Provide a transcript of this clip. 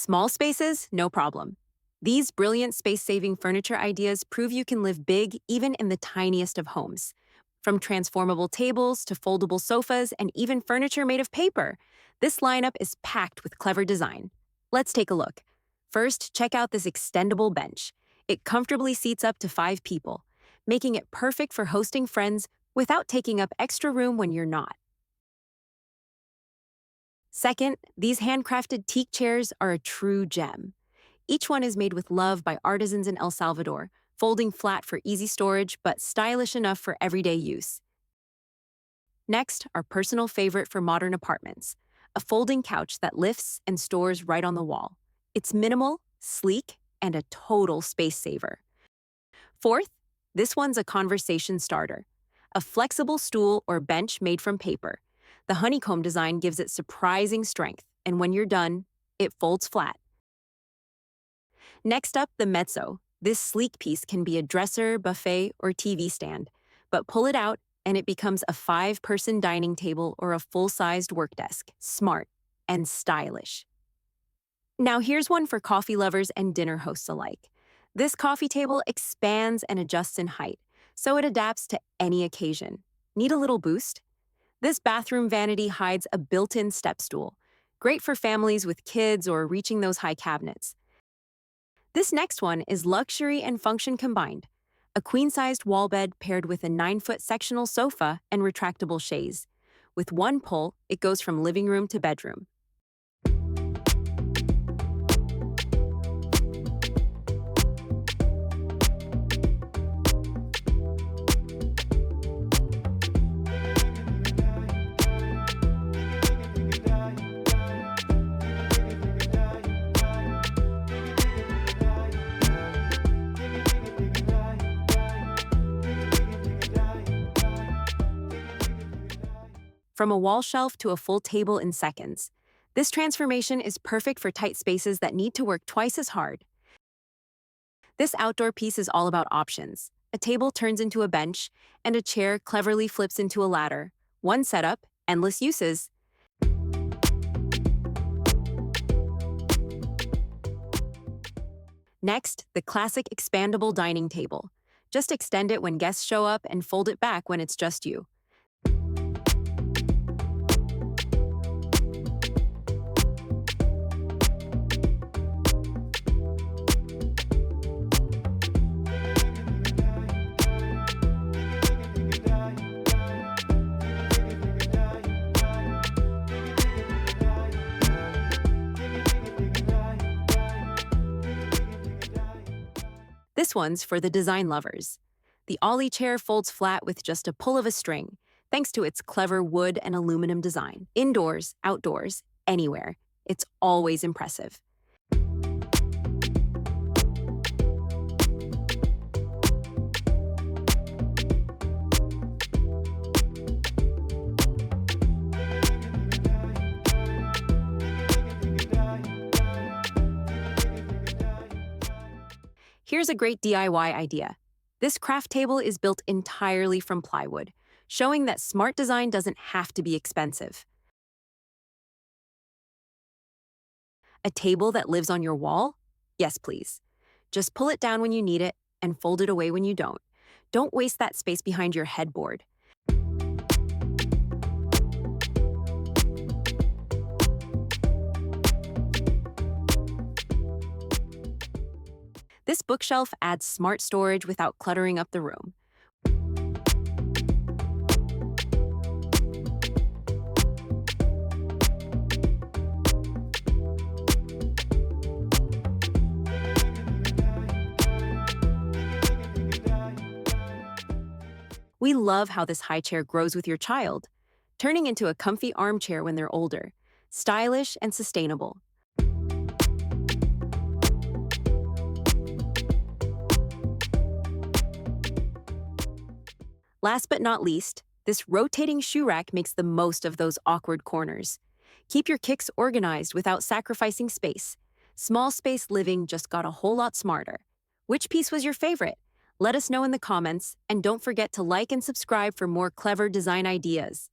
Small spaces, no problem. These brilliant space-saving furniture ideas prove you can live big even in the tiniest of homes. From transformable tables to foldable sofas and even furniture made of paper, this lineup is packed with clever design. Let's take a look. First, check out this extendable bench. It comfortably seats up to 5 people, making it perfect for hosting friends without taking up extra room when you're not. Second, these handcrafted teak chairs are a true gem. Each one is made with love by artisans in El Salvador, folding flat for easy storage but stylish enough for everyday use. Next, our personal favorite for modern apartments, a folding couch that lifts and stores right on the wall. It's minimal, sleek, and a total space saver. Fourth, this one's a conversation starter, a flexible stool or bench made from paper. The honeycomb design gives it surprising strength, and when you're done, it folds flat. Next up, the mezzo. This sleek piece can be a dresser, buffet, or TV stand, but pull it out and it becomes a 5-person dining table or a full-sized work desk. Smart and stylish. Now here's one for coffee lovers and dinner hosts alike. This coffee table expands and adjusts in height, so it adapts to any occasion. Need a little boost? This bathroom vanity hides a built-in step stool, great for families with kids or reaching those high cabinets. This next one is luxury and function combined, a queen-sized wall bed paired with a 9-foot sectional sofa and retractable chaise. With one pull, it goes from living room to bedroom. From a wall shelf to a full table in seconds. This transformation is perfect for tight spaces that need to work twice as hard. This outdoor piece is all about options. A table turns into a bench, and a chair cleverly flips into a ladder. One setup, endless uses. Next, the classic expandable dining table. Just extend it when guests show up and fold it back when it's just you. This one's for the design lovers. The Ollie chair folds flat with just a pull of a string, thanks to its clever wood and aluminum design. Indoors, outdoors, anywhere, it's always impressive. Here's a great DIY idea. This craft table is built entirely from plywood, showing that smart design doesn't have to be expensive. A table that lives on your wall? Yes, please. Just pull it down when you need it and fold it away when you don't. Don't waste that space behind your headboard. This bookshelf adds smart storage without cluttering up the room. We love how this high chair grows with your child, turning into a comfy armchair when they're older, stylish and sustainable. Last but not least, this rotating shoe rack makes the most of those awkward corners. Keep your kicks organized without sacrificing space. Small space living just got a whole lot smarter. Which piece was your favorite? Let us know in the comments, and don't forget to like and subscribe for more clever design ideas.